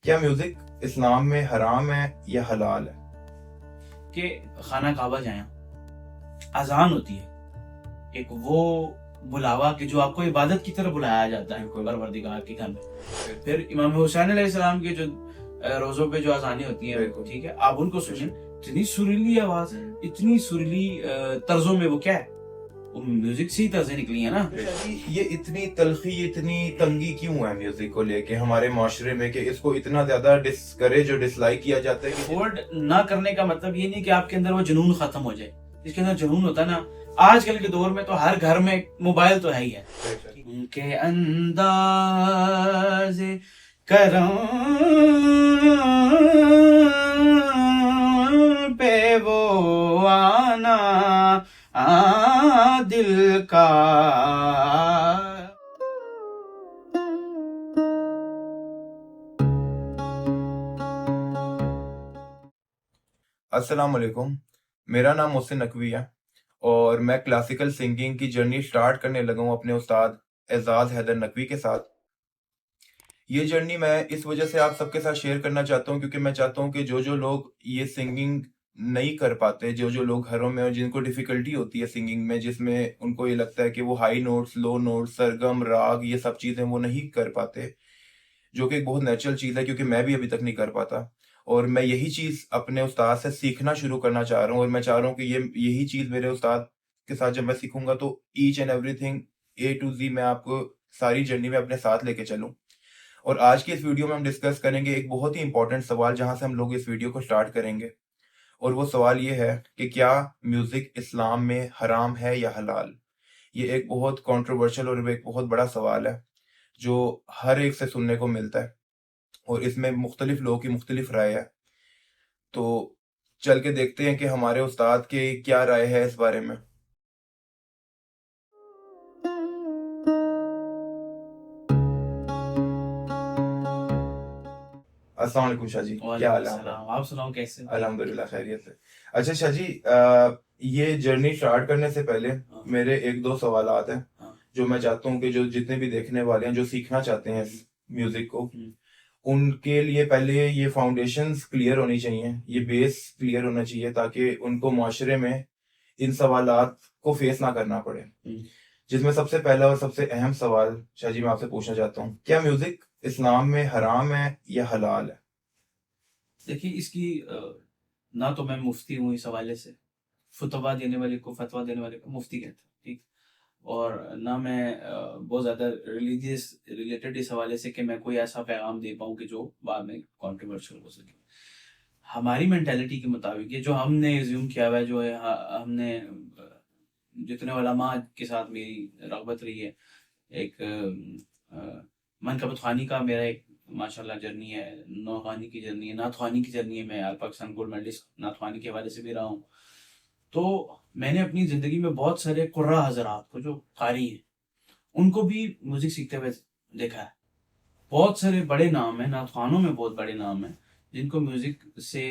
क्या म्यूजिक इस्लाम में हराम है या हलाल है? कि खाना काबा जाए, अजान होती है, एक वो बुलावा कि जो आपको इबादत की तरफ बुलाया जाता है परवरदिगार के घर में। फिर इमाम हुसैन अलैहिस्सलाम के जो रोजों पे जो अजानें होती हैं, ठीक है, आप उनको सुने, इतनी सुरीली आवाज, इतनी सुरीली तर्जों में, वो क्या है, वो म्यूजिक से ही तर्जें निकली है ना। ये इतनी तलखी, इतनी तंगी क्यों है म्यूजिक को लेके हमारे माशरे में कि इसको इतना ज्यादा डिस्करेज और डिसलाइक किया जाता है? अफोर्ड ना करने का मतलब ये नहीं कि आपके अंदर वो जुनून खत्म हो जाए। इसके अंदर जुनून होता है ना, आजकल के दौर में तो हर घर में मोबाइल तो है ही है। उनके अंदाज करम पे वो आना दिल का। अस्सलाम वालेकुम, मेरा नाम मोहसिन नकवी है और मैं क्लासिकल सिंगिंग की जर्नी स्टार्ट करने लगा हूँ अपने उस्ताद एजाज हैदर नकवी के साथ। ये जर्नी मैं इस वजह से आप सबके साथ शेयर करना चाहता हूँ क्योंकि मैं चाहता हूँ कि जो जो लोग ये सिंगिंग नहीं कर पाते, जो जो लोग घरों में और जिनको डिफिकल्टी होती है सिंगिंग में, जिसमें उनको ये लगता है कि वो हाई नोट्स, लो नोट्स, सरगम, राग, ये सब चीज़ें वो नहीं कर पाते, जो कि एक बहुत नेचुरल चीज़ है क्योंकि मैं भी अभी तक नहीं कर पाता। और मैं यही चीज़ अपने उस्ताद से सीखना शुरू करना चाह रहा हूँ और मैं चाह रहा हूँ कि ये यही चीज़ मेरे उस्ताद के साथ जब मैं सीखूंगा तो each and everything A to Z मैं आपको सारी जर्नी में अपने साथ लेके चलूँ। और आज की इस वीडियो में हम डिस्कस करेंगे एक बहुत ही इंपॉर्टेंट सवाल जहां से हम लोग इस वीडियो को स्टार्ट करेंगे। और वो सवाल ये है कि क्या म्यूजिक इस्लाम में हराम है या हलाल? ये एक बहुत कंट्रोवर्शियल और एक बहुत बड़ा सवाल है जो हर एक से सुनने को मिलता है और इसमें मुख्तलिफ लोगों की मुख्तलिफ राय है। तो चल के देखते हैं कि हमारे उस्ताद की क्या राय है इस बारे में। अस्सलाम वालेकुम शाह जी, क्या हाल है आपका? आप सुनाओ कैसे? अल्हम्दुलिल्लाह खैरियत से। अच्छा शाह जी, ये जर्नी स्टार्ट करने से पहले मेरे एक दो सवालात हैं जो मैं चाहता हूँ कि जो जितने भी देखने वाले हैं जो सीखना चाहते हैं इस म्यूजिक को, उनके लिए पहले ये फाउंडेशंस क्लियर होनी चाहिए, ये बेस क्लियर होना चाहिए ताकि उनको माशरे में इन सवालात को फेस ना करना पड़े। जिसमें सबसे पहला और सबसे अहम सवाल शाह जी मैं आपसे पूछना चाहता हूँ, क्या म्यूजिक इस्लाम में हराम है या हलाल है? देखिए, इसकी ना तो मैं मुफ्ती हूँ इस हवाले से, फतवा देने वाले को, फतवा देने वाले को मुफ्ती कहते हैं, ठीक। और ना मैं बहुत ज़्यादा रिलीजियस रिलेटेड इस हवाले से कि मैं कोई ऐसा पैगाम दे पाऊँ कि जो बाद में कंट्रोवर्शियल हो सके। हमारी मेंटालिटी के मुताबिक ये जो हमने एज्यूम किया हुआ है, जो है, हमने जितने उलमा के साथ मेरी रग़बत रही है, एक मनकबत ख़्वानी का मेरा एक माशाल्लाह जर्नी है, नौख़्वानी की जर्नी है, नात ख़्वानी की जर्नी है। मैं ऑल पाकिस्तान गोल्ड मेडलिस्ट नात ख़्वानी के हवाले से भी रहा हूँ। तो मैंने अपनी ज़िंदगी में बहुत सारे क़ुर्रा हज़रात को, जो क़ारी हैं, उनको भी म्यूज़िक सीखते हुए देखा है। बहुत सारे बड़े नाम हैं, नात ख़्वानों में बहुत बड़े नाम हैं, जिनको म्यूज़िक से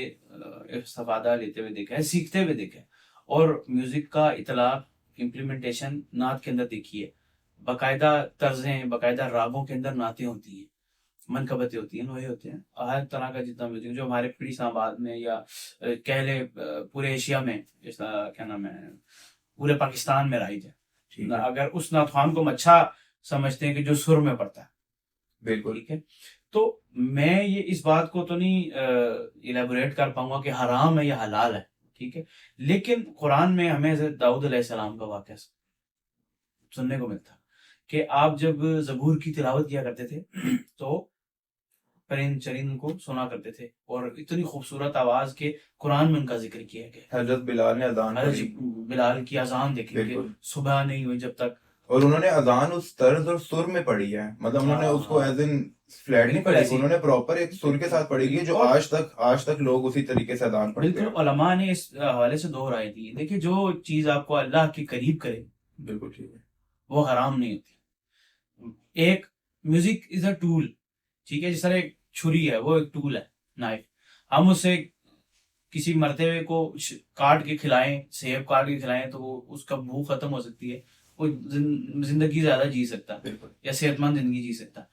इस्तिफ़ादा लेते हुए देखा है, सीखते हुए देखा है। और म्यूज़िक का इतलाक़, इम्प्लीमेंटेशन नात के अंदर देखी है। बाकायदा तर्ज़ें, बाकायदा रागों के अंदर नातें होती हैं, मनकबतें होती हैं, नोहे होते हैं। हर तरह का जितना म्यूज़िक जो हमारे पीर इस्लामाबाद में या कह लें पूरे एशिया में, क्या नाम है, पूरे पाकिस्तान में राइज है। अगर उस नात ख़्वान को हम अच्छा समझते हैं कि जो सुर में पढ़ता है, बिल्कुल ठीक है। तो मैं ये इस बात को तो नहीं इलेबोरेट कर पाऊंगा कि हराम है या हलाल है, ठीक है। लेकिन कुरान में हमें हज़रत दाऊद अलैहिस्सलाम का वाक़या सुनने को मिलता कि आप जब ज़बूर की तिलावत किया करते थे तो परिंद चरिंद उनको सुना करते थे और इतनी खूबसूरत आवाज़ के कुरान में उनका जिक्र किया गया। हजरत बिलाल ने अजान हज़रत पढ़ी। बिलाल की अज़ान देखेंगे, सुबह नहीं हुई जब तक, और उन्होंने अजान उस तर्ज और सुर में पढ़ी है, मतलब उन्होंने उसको एज इन फ्लैट नहीं बिल्कुल पढ़ी, ऐसी, उन्होंने प्रॉपर एक सुर के साथ पढ़ी है जो और आज तक लोग उसी तरीके से अजान पढ़ते बिल्कुल हैं। उलमा ने इस हवाले से दो राय दी है। देखिए, जो चीज़ आपको अल्लाह के करीब करे, बिल्कुल ठीक है। वो हराम नहीं होती। एक म्यूजिक इज अ टूल, ठीक है, जिस तरह एक छुरी है, वो एक टूल है, नाइफ। हम उसे किसी मरते हुए को काट के खिलाएं, सेब काट के खिलाएं, तो वो उसका भूख खत्म हो सकती है, वो जिंदगी ज्यादा जी सकता है बिल्कुल या सेहतमंद जिंदगी जी सकता है।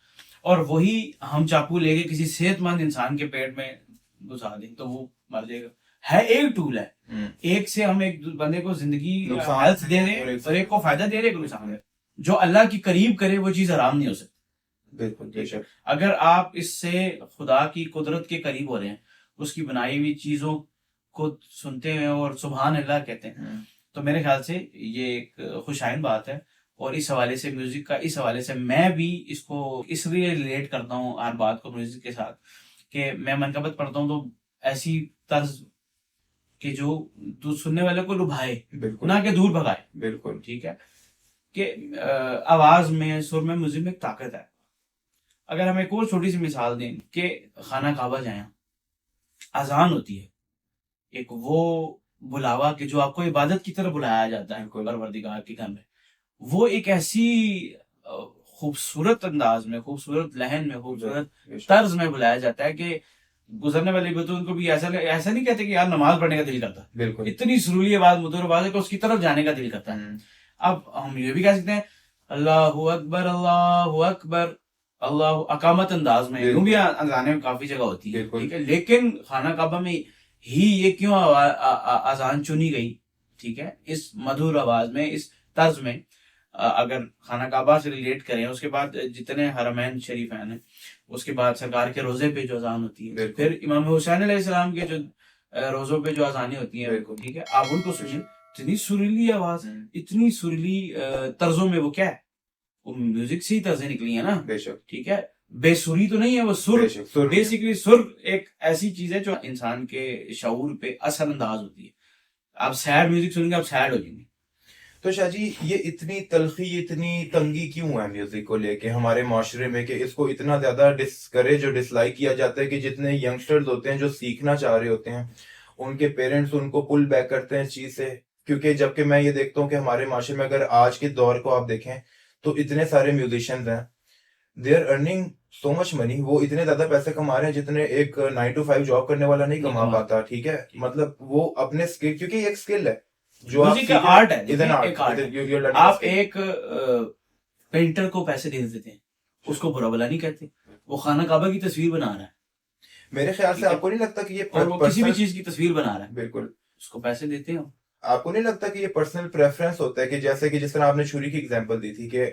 और वही हम चाकू लेके किसी सेहतमंद इंसान के पेट में घुसा दें तो वो मर जाएगा। है एक टूल है, एक से हम एक बंदे को जिंदगी नुकसान हेल्थ दे और रहे एक और एक को फायदा दे रहे, एक को नुकसान दे रहे। जो अल्लाह की करीब करे वो चीज हराम नहीं हो सकती। बिल्कुल बेशक। अगर आप इससे खुदा की कुदरत के करीब हो रहे हैं, उसकी बनाई हुई चीजों को सुनते हैं और सुभान अल्लाह कहते हैं, तो मेरे ख्याल से ये एक खुशाइन बात है। और इस हवाले से म्यूजिक का, इस हवाले से मैं भी इसको इसलिए रिलेट करता हूँ हर बात को म्यूजिक के साथ कि मैं मनकबत पढ़ता हूँ तो ऐसी तर्ज कि जो सुनने वाले को लुभाए, बिल्कुल ना कि दूर भगाए। बिल्कुल ठीक है कि आवाज में, सुर में, म्यूजिक में एक ताकत है। अगर हम एक और छोटी सी मिसाल दें कि खाना काबा जाए, अजान होती है, एक वो बुलावा कि जो आपको इबादत की तरफ बुलाया जाता है परवरदिगार के घर में, वो एक ऐसी खूबसूरत अंदाज में, खूबसूरत लहन में, खूबसूरत तर्ज में बुलाया जाता है कि गुजरने वाले भी तो उनको भी ऐसा नहीं कहते कि यार नमाज पढ़ने का दिल करता, बिल्कुल इतनी सुरीली आवाज, मधुर आवाज है कि उसकी तरफ जाने का दिल करता है। अब हम ये भी कह सकते हैं अल्लाहु अकबर, अल्लाहु अकबर, अल्लाह अकामत अंदाज में, यूं भी अजाने में काफी जगह होती है, ठीक है। लेकिन खाना काबा में ही ये क्यों अजान चुनी गई, ठीक है, इस मधुर आवाज में, इस तर्ज में। अगर खाना काबा से रिलेट करें, उसके बाद जितने हरमैन शरीफ हैं, उसके बाद सरकार के रोजे पे जो अजान होती है, फिर इमाम हुसैन अलैहिस्सलाम के जो रोजों पे जो अजानें होती हैं, ठीक है, आप उनको सुनिए, इतनी सुरीली आवाज, इतनी सुरीली तर्जों में, वो क्या है, वो म्यूजिक से ही तर्जें निकली है ना, बेशक, ठीक है, बेसुरी तो नहीं है वो, सुर, बेसिकली सुर एक ऐसी चीज है जो इंसान के शऊर पे असर अंदाज होती है। आप सैड म्यूजिक सुनेंगे, आप सैड हो जाएंगे। तो शाहजी, ये इतनी तलखी, इतनी तंगी क्यों है म्यूजिक को लेके हमारे माशरे में कि इसको इतना ज्यादा डिस्करेज और डिसलाइक किया जाता है कि जितने यंगस्टर्स होते हैं जो सीखना चाह रहे होते हैं, उनके पेरेंट्स उनको पुल बैक करते हैं इस चीज से। क्योंकि जबकि मैं ये देखता हूँ कि हमारे माशरे में अगर आज के दौर को आप देखें तो इतने सारे म्यूजिशियंस हैं, they are earning so much money, वो इतने ज्यादा पैसे कमा रहे हैं जितने एक 9 to 5 जॉब करने वाला नहीं कमा पाता, ठीक है। मतलब वो अपने स्किल, क्योंकि ये एक स्किल है जो आप म्यूजिक का आर्ट है, इज एन एक आर्ट है। आप एक पेंटर को पैसे दे देते हैं, उसको बुरा भला नहीं कहते, वो खाना काबा की तस्वीर बना रहा है, मेरे ख्याल से आपको नहीं लगता कि ये और वो किसी भी चीज की तस्वीर बना रहा है, बिल्कुल, उसको पैसे देते हो। आपको नहीं लगता कि ये पर्सनल प्रेफरेंस होता है कि जैसे कि जिस तरह आपने छुरी की एग्जांपल दी थी कि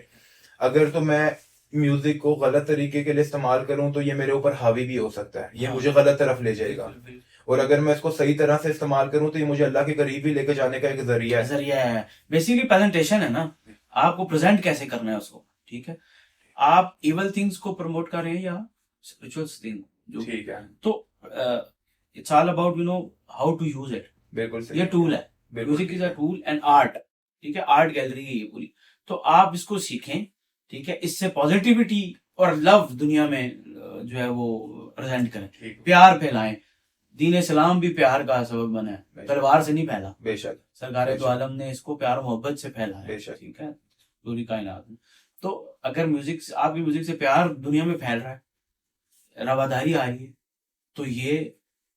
अगर तो मैं म्यूजिक को गलत तरीके के लिए इस्तेमाल करूं तो ये मेरे ऊपर हावी भी हो सकता है, ये मुझे गलत तरफ ले जाएगा, और अगर मैं इसको सही तरह से इस्तेमाल करूं तो ये मुझे अल्लाह के करीब भी लेके जाने का एक जरिया है। बेसिकली प्रेजेंटेशन है ना, आपको प्रेजेंट कैसे करना है उसको, ठीक है। आप इवल थिंग्स को प्रमोट कर रहे हैं या स्पिरिचुअल थिंग, जो ठीक है, तो it's all about how to use it. बिल्कुल सही, ये टूल है, music is a tool and art, ठीक है, आर्ट गैलरी है ये पूरी। तो आप इसको सीखें, ठीक है, इससे पॉजिटिविटी और लव दुनिया में जो है वो प्रेजेंट करें, प्यार फैलाएं। दीन इस्लाम भी प्यार का सबब बना है, तलवार से नहीं फैला, बेशक, सरकार दो आलम ने इसको प्यार मोहब्बत से फैला है, ठीक है, पूरी कायनात में। तो अगर म्यूजिक, आपकी म्यूजिक से प्यार दुनिया में फैल रहा है, रवादारी आ रही है, तो ये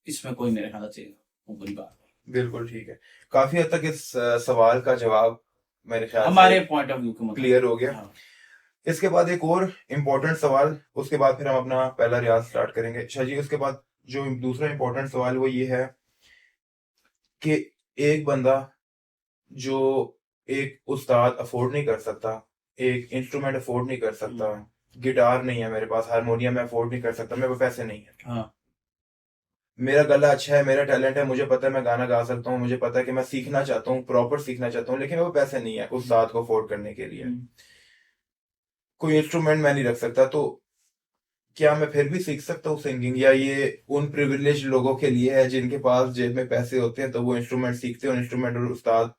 इसमें कोई मेरे ख्याल से बुरी बात है। बिल्कुल ठीक है, काफी हद तक इस सवाल का जवाब मेरे ख्याल हमारे पॉइंट ऑफ व्यू के क्लियर हो गया। हाँ। इसके बाद एक और इम्पोर्टेंट सवाल, उसके बाद फिर हम अपना पहला रियाज स्टार्ट करेंगे। शाह जी, उसके बाद जो दूसरा इम्पोर्टेंट सवाल वो ये है कि एक बंदा जो एक उस्ताद अफोर्ड नहीं कर सकता, एक इंस्ट्रूमेंट अफोर्ड नहीं कर सकता, गिटार नहीं है मेरे पास, हारमोनियम अफोर्ड नहीं कर सकता, मेरे पास पैसे नहीं है, हाँ, मेरा गला अच्छा है, मेरा टैलेंट है, मुझे पता है मैं गाना गा सकता हूँ, मुझे पता है कि मैं सीखना चाहता हूँ, प्रॉपर सीखना चाहता हूँ, लेकिन वो पैसे नहीं है उस बात को अफोर्ड करने के लिए, कोई इंस्ट्रूमेंट मैं नहीं रख सकता, तो क्या मैं फिर भी सीख सकता हूँ सिंगिंग, या ये उन प्रिविलेज लोगों के लिए है जिनके पास जेब में पैसे होते हैं तो वो इंस्ट्रूमेंट सीखते हैं, इंस्ट्रूमेंट और उस्ताद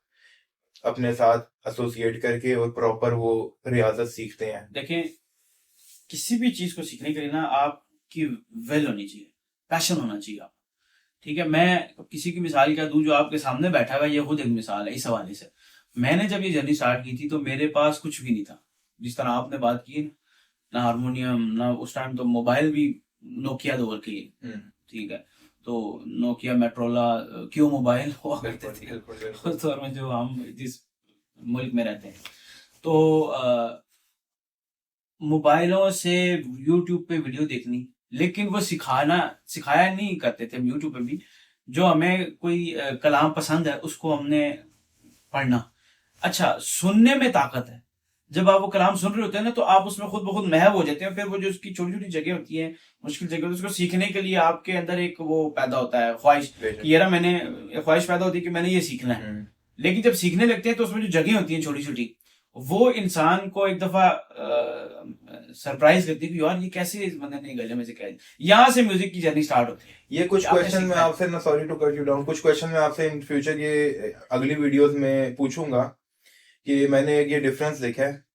अपने साथ एसोसिएट करके और प्रॉपर वो रियाजत सीखते हैं। देखिए, किसी भी चीज को सीखने के लिए ना आपकी वेल होनी चाहिए, पैशन होना चाहिए आप, ठीक है। मैं किसी की मिसाल क्या दूं, जो आपके सामने बैठा हुआ, ये खुद एक मिसाल है इस हवाले से। मैंने जब ये जर्नी स्टार्ट की थी तो मेरे पास कुछ भी नहीं था, जिस तरह आपने बात की ना हारमोनियम, ना उस टाइम तो मोबाइल भी नोकिया दौर की, ठीक है, तो नोकिया, मेट्रोला, क्यों मोबाइल हुआ करते थे उस दौर में, जो हम जिस मुल्क में रहते हैं। तो मोबाइलों से यूट्यूब पे वीडियो देखनी, लेकिन वो सिखाया नहीं करते थे यूट्यूब पे भी। जो हमें कोई कलाम पसंद है उसको हमने पढ़ना। अच्छा, सुनने में ताकत है। जब आप वो कलाम सुन रहे होते हैं ना, तो आप उसमें खुद ब खुद महव हो जाते हैं। फिर वो जो उसकी छोटी छोटी जगह होती है, मुश्किल जगह होती है, उसको सीखने के लिए आपके अंदर एक वो पैदा होता है, ख्वाहिश बेशक। कि यार मैंने, ख्वाहिश पैदा होती है कि मैंने ये सीखना है। लेकिन जब सीखने लगते हैं तो उसमें जो जगह होती हैं छोटी छोटी, वो इंसान को एक दफा सरप्राइज करती है कि यार ये कैसे इस बंदे ने गले में से कह दिया। यहाँ से म्यूजिक की जर्नी स्टार्ट होती है। ये कुछ आपने क्वेश्चन मैं सीखना है। आपसे ना, sorry to cut you down, कुछ क्वेश्चन मैं आपसे इन फ्यूचर ये अगली वीडियोस में पूछूंगा कि मैंने एक ये डिफरेंस देखा है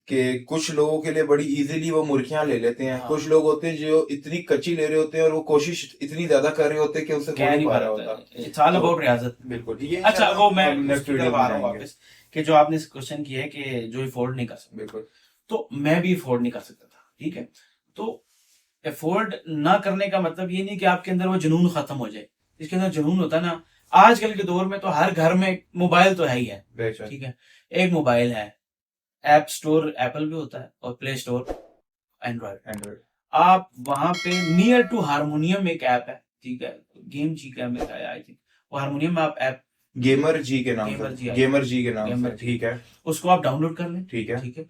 कि कुछ लोगों के लिए बड़ी इजीली वो मुर्गियां ले लेते हैं, हाँ। कुछ लोग होते हैं जो इतनी कच्ची ले रहे होते हैं और वो कोशिश इतनी ज्यादा कर रहे होते हैं कि उनसे हो कह नहीं नहीं पा पा रहा रहा होता। इट्स ऑल तो अबाउट रियाजत। बिल्कुल ये अच्छा, इंशाल्लाह वो मैं हम नेक्स्ट उसकी वीडियो तरफ में आ रहा हूँ जाएंगे। वापस, कि जो आपने क्वेश्चन किया है कि जो अफोर्ड नहीं कर सकता, बिल्कुल तो मैं भी अफोर्ड नहीं कर सकता था। ठीक है, तो अफोर्ड ना करने का मतलब ये नहीं कि आपके अंदर वो जुनून खत्म हो जाए। इसके अंदर जुनून होता है ना, आजकल के दौर में तो हर घर में मोबाइल तो है ही है। बेशक। ठीक है, एक मोबाइल है, ऐप स्टोर एप्पल पे होता है और प्ले स्टोर एंड्रॉयड। आप वहां पे नियर टू हारमोनियम एक ऐप है, ठीक है, गेम जी का मेरा आई थिंक, वो हारमोनियम में आप ऐप, गेमर जी के नाम गेमर से, जी गेमर जी के नाम गेमर से, जी, ठीक है उसको आप डाउनलोड कर लें। ठीक है। ठीक है,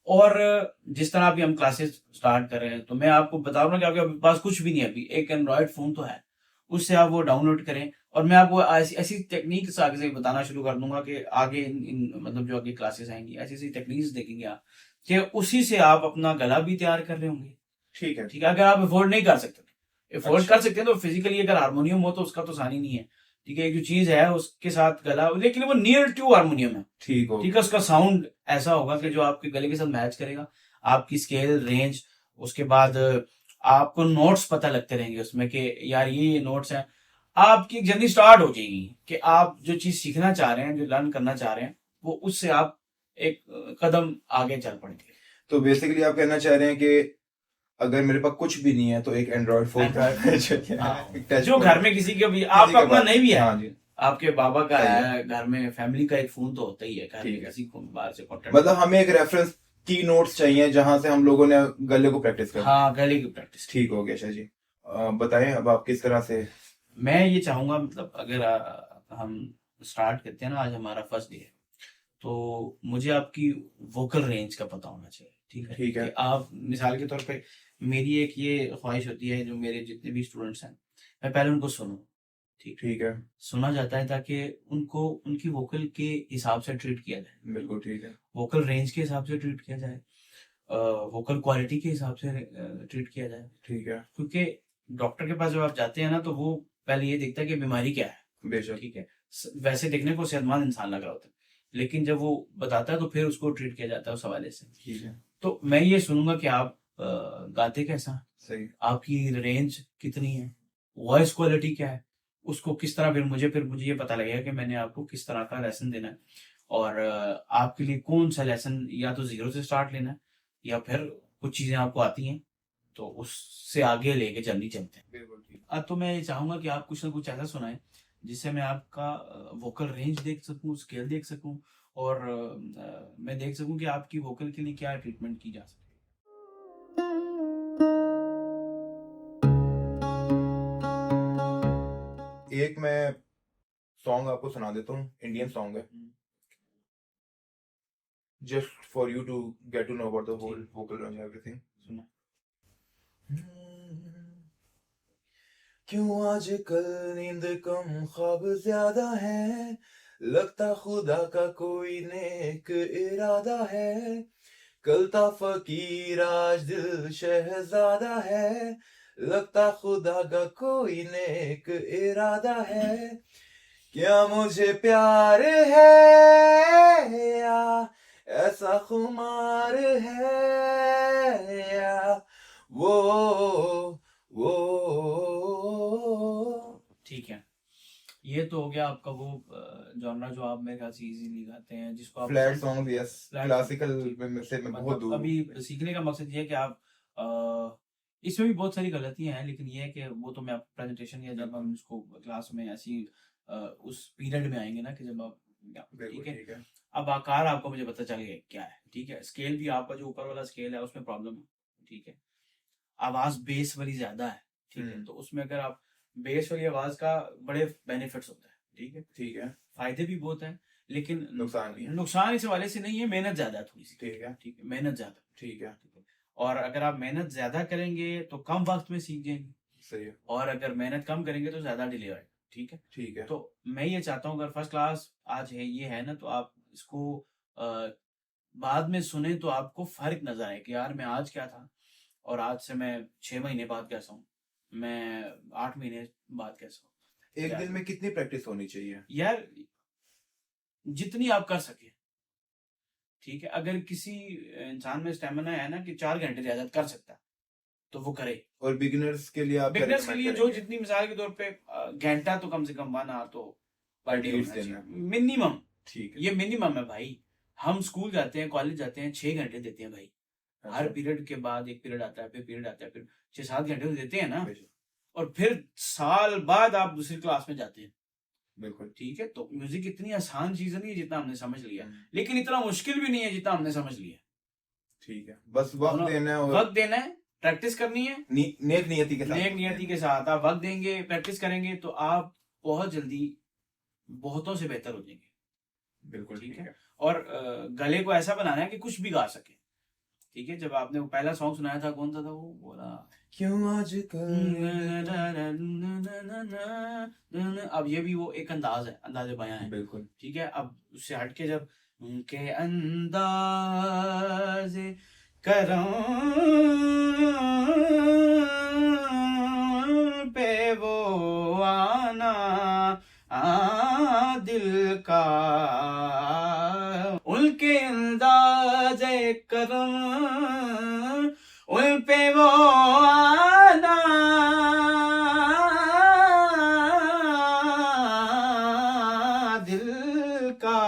और जिस तरह अभी हम क्लासेस स्टार्ट कर रहे हैं, तो मैं आपको बता रहा हूँ कि आपके पास कुछ भी नहीं है अभी, एक एंड्रॉयड फोन तो है, उससे आप वो डाउनलोड करें। और मैं आपको ऐसी ऐसी टेक्निक्स आगे से बताना शुरू कर दूंगा कि आगे मतलब जो आगे क्लासेस आएंगी, ऐसी ऐसी टेक्निक्स देखेंगे आप, कि उसी से आप अपना गला भी तैयार कर रहे होंगे। ठीक है। ठीक है, अगर आप अफोर्ड नहीं कर सकते, अफोर्ड अच्छा। कर सकते हैं तो फिजिकली अगर हारमोनियम हो तो उसका तो सानी नहीं है। ठीक है, एक जो चीज है उसके साथ गला, लेकिन वो नियर टू हारमोनियम है। ठीक हो। ठीक है, उसका साउंड ऐसा होगा कि जो आपके गले के साथ मैच करेगा, आपकी स्केल रेंज, उसके बाद आपको नोट्स पता लगते रहेंगे उसमें कि यार ये नोट्स हैं। आपकी एक जर्नी स्टार्ट हो जाएगी कि आप जो चीज सीखना चाह रहे हैं, जो लर्न करना चाह रहे हैं, वो उससे आप एक कदम आगे चल पड़ेंगे। तो बेसिकली आप कहना चाह रहे हैं कि अगर मेरे पास कुछ भी नहीं है तो एक एंड्रॉइड फोन एंड्रॉइड, हाँ, एक टच जो फोन, घर में किसी का भी, किसी आपका का अपना बात, नहीं भी है, हाँ जी, आपके बाबा का सही है, घर में फैमिली का एक फोन तो होता ही है, घर में ठीक है। किसी को बाहर से कॉन्टेक्ट, मतलब हमें एक रेफरेंस की नोट्स चाहिए जहां से हम लोगों ने गले को प्रैक्टिस कर। हाँ, गले की प्रैक्टिस। ठीक हो गया शाह जी। बताएं अब आप किस तरह से। मैं ये चाहूंगा, मतलब अगर हम स्टार्ट करते हैं ना, आज हमारा फर्स्ट डे है, तो मुझे आपकी वोकल रेंज का पता होना चाहिए। ठीक है, ठीक है। कि आप मिसाल के तौर पे, मेरी एक ये ख्वाहिश होती है, जो मेरे जितने भी स्टूडेंट्स हैं, मैं पहले उनको सुनूं। ठीक है। सुना जाता है ताकि उनको उनकी वोकल के हिसाब से ट्रीट किया जाए, बिल्कुल ठीक है। वोकल रेंज के हिसाब से ट्रीट किया जाए, वोकल क्वालिटी के हिसाब से ट्रीट किया जाए। ठीक है। क्योंकि डॉक्टर के पास जब आप जाते हैं ना, तो वो पहले ये देखता है कि बीमारी क्या है। बेशक। ठीक है, वैसे देखने को सेहतमंद इंसान लग रहा होता है, लेकिन जब वो बताता है तो फिर उसको ट्रीट किया जाता है उस हवाले से। ठीक है। तो मैं ये सुनूंगा कि आप गाते कैसा, सही। आपकी रेंज कितनी है, वॉइस क्वालिटी क्या है, उसको किस तरह, फिर मुझे ये पता लगेगा कि मैंने आपको किस तरह का लेसन देना है, और आपके लिए कौन सा लेसन या तो जीरो से स्टार्ट लेना है, या फिर कुछ चीजें आपको आती हैं तो उससे आगे लेके जल्दी चलते हैं। बिल्कुल ठीक। अब तो मैं ये चाहूंगा कि आप कुछ ना कुछ ऐसा सुनाएं जिससे मैं आपका वोकल रेंज देख सकूं, स्केल देख सकूं, और मैं देख सकूं कि आपकी वोकल के लिए क्या ट्रीटमेंट की जा सकती है। एक मैं सॉन्ग आपको सुना देता हूँ, इंडियन सॉन्ग है, है। Just for you to get to know about the whole vocal range everything. सुना। क्यों आजकल नींद कम ख्वाब ज्यादा है, लगता खुदा का कोई नेक इरादा है, कल था फकीर आज दिल शहजादा है, लगता खुदा का कोई नेक इरादा है, क्या मुझे प्यार है या ऐसा खुमार है या वो। ठीक है, ये तो हो गया आपका वो जॉनरा जो आप मेरे ख्याल से इजीली गाते हैं, जिसको आप फ्लैट पसंद सॉन्ग, यस, फ्लैट क्लासिकल ठीक है। में से मैं बहुत मतलब दूर हूँ। अभी सीखने का मकसद ये है कि आप इसमें भी बहुत सारी गलतियां हैं, लेकिन ये है कि वो तो मैं आप प्रेजेंटेशन या जब हम इसको क्लास में ऐसी उस पीरियड में आएंगे ना, कि जब आप, बिल्कुल ठीक है। ठीक है। अब आकार आपको मुझे पता चल गया क्या है, ठीक है। स्केल भी आपका जो ऊपर वाला स्केल है उसमें प्रॉब्लम है, ठीक है। आवाज बेस वाली ज्यादा है, ठीक है, तो उसमें अगर आप बेस वाली आवाज का बड़े बेनिफिट्स होता है, ठीक है। ठीक है। फायदे भी बहुत हैं, लेकिन नुकसान भी है। नुकसान इस हवाले से नहीं है, मेहनत ज्यादा है थोड़ी सी, ठीक है। ठीक है, मेहनत ज्यादा, ठीक है। ठीक है। और अगर आप मेहनत ज्यादा करेंगे तो कम वक्त में सीख जाएंगे, सही है। और अगर मेहनत कम करेंगे तो ज्यादा डिले आएगा, ठीक है। ठीक है। तो मैं ये चाहता हूँ अगर फर्स्ट क्लास आज है ये है ना, तो आप इसको बाद में सुने तो आपको फर्क नजर आए कि यार मैं आज क्या था और आज से मैं 6 महीने बाद कैसा हूँ, मैं 8 महीने बाद कैसा हूँ। एक दिन में कितनी प्रैक्टिस होनी चाहिए? यार जितनी आप कर सके, ठीक है। अगर किसी इंसान में स्टेमिना है ना कि 4 घंटे रियाजत कर सकता है तो वो करे। और बिगिनर्स के लिए आप क्या बिगनर्स के recommend लिए जो करेंगे? जितनी मिसाल के तौर पे घंटा तो कम से कम 1 आवर तो पर डे At least होना देना चाहिए मिनिमम। ठीक है। ये मिनिमम है भाई। हम स्कूल जाते हैं, कॉलेज जाते हैं, 6 घंटे देते हैं भाई। हर अच्छा। पीरियड के बाद एक पीरियड आता है, फिर पीरियड आता है, फिर 6-7 घंटे तो देते हैं ना। बेशक। और फिर साल बाद आप दूसरी क्लास में जाते हैं, बिल्कुल। ठीक है। तो म्यूजिक इतनी आसान चीज नहीं है जितना हमने समझ लिया, हम्म, लेकिन इतना मुश्किल भी नहीं है जितना हमने समझ लिया। ठीक है। बस वक्त दोनों देना है और वक्त देना है, प्रैक्टिस करनी है, नेक नियति के साथ नेक नियति के साथ आप वक्त देंगे, प्रैक्टिस करेंगे तो आप बहुत जल्दी बहुतों से बेहतर हो जाएंगे, बिल्कुल ठीक ठीक है। है। और गले को ऐसा बनाना है कि कुछ भी गा सके, ठीक है। जब आपने वो पहला सॉन्ग सुनाया था, कौन सा था वो, बोला क्यों आजकल अब ये भी वो एक अंदाज है, अंदाज बयां है, बिल्कुल ठीक है। अब उससे हटके जब उनके अंदाज करम पे वो आना दिल का, उनके अंदाज करम उन पे वो आना दिल का,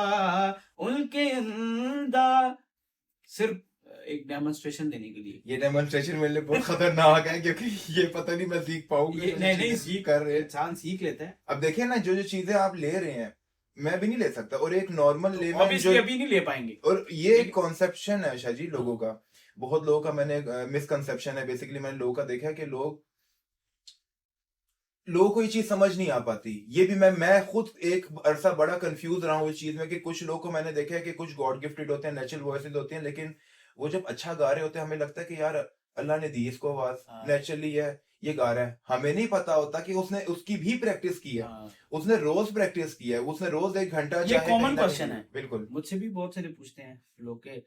उनके अंदाज, सिर्फ एक डेमोन्स्ट्रेशन देने के लिए। ये डेमोन्स्ट्रेशन मेरे लिए बहुत खतरनाक है क्योंकि ये पता नहीं मैं सीख पाऊंगा। ये नहीं सीख कर रहे हैं। इंसान सीख लेता है। अब देखिए ना, जो जो चीजें आप ले रहे हैं मैं भी नहीं ले सकता, और एक नॉर्मल लेमैन जो ऑब्वियसली अभी नहीं ले पाएंगे। और ये एक कॉन्सेप्शन है शाह जी लोगों का, बहुत लोगों का मैंने मिसकंसेप्शन है बेसिकली, मैंने लोगों का देखा है कि लोगों को ये चीज समझ नहीं आ पाती। ये भी मैं खुद एक अरसा बड़ा कंफ्यूज रहा हूँ इस चीज में कि कुछ लोगों को मैंने देखा है कि कुछ गॉड गिफ्टेड होते हैं, नेचुरल वॉइसेस होती हैं, लेकिन वो जब अच्छा गा रहे होते हैं हमें लगता है कि यार अल्लाह ने दी इसको आवाज, हाँ। नेचुरली है, ये गा रहा है। हमें नहीं पता होता कि उसने उसकी भी प्रैक्टिस की है, हाँ। उसने रोज प्रैक्टिस किया है, उसने रोज 1 घंटा ये चाहे कॉमन कहीं ना क्वेश्चन कहीं- है, बिल्कुल मुझसे भी बहुत सारे पूछते हैं लोग के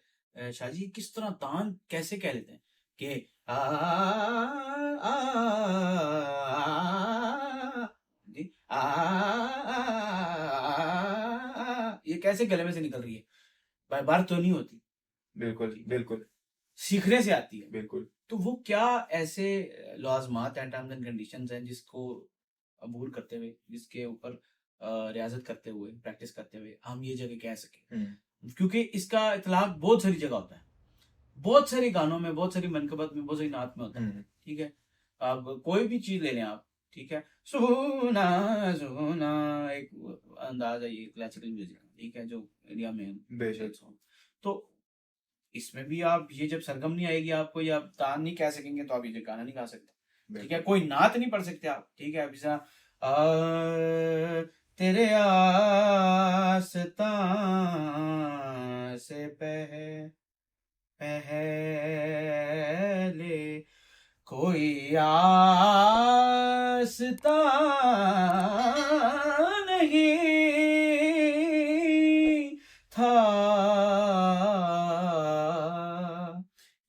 शाह जी किस तरह तान कैसे कह लेते हैं कि जी, ये कैसे गले में से निकल रही है, बार बार तो नहीं होती, बिल्कुल बिल्कुल सीखने से आती है। बिल्कुल। तो वो क्या ऐसे लाजमात एंड टर्म्स एंड कंडीशंस हैं जिसको अबूर करते हुए, जिसके ऊपर रियाजत करते हुए, प्रैक्टिस करते हुए हम ये जगह कह सके, क्योंकि इसका इतलाक बहुत सारी जगह होता है, बहुत सारे गानों में, बहुत सारी मनकबत में, बहुत सारी नात में होता है, ठीक है। अब कोई भी चीज ले लें आप, ठीक है, सोना सोना एक अंदाज है ये क्लासिकल म्यूजिक, ठीक है, जो इंडिया में बेशक। तो इसमें भी आप ये जब सरगम नहीं आएगी आपको, या आप तान नहीं कह सकेंगे तो आप ये गाना नहीं गा सकते, ठीक है। कोई नात नहीं पढ़ सकते आप, ठीक है। अब जैसा तेरे आस्तां से पहले कोई आस्ता नहीं था,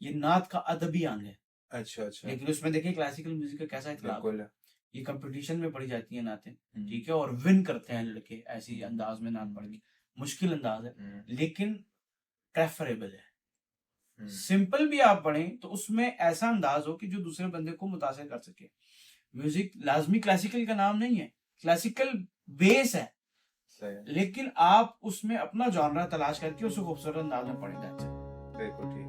ये नात का अदबी अंग है। अच्छा अच्छा। लेकिन उसमें देखिए क्लासिकल म्यूजिक का कैसा इतलाक है, बिल्कुल। ये कंपटीशन में पढ़ी जाती है नातें, ठीक है, और विन करते हैं लड़के ऐसी अंदाज में नात पढ़ के। मुश्किल अंदाज है लेकिन प्रेफरेबल है। सिंपल भी आप पढ़ें तो उसमें ऐसा अंदाज हो कि जो दूसरे बंदे को मुतासिर कर सके। म्यूजिक लाजमी क्लासिकल का नाम नहीं है, क्लासिकल बेस है, लेकिन आप उसमें अपना जॉनरा तलाश करके उसे खूबसूरत अंदाज में पढ़ें। बिल्कुल ठीक।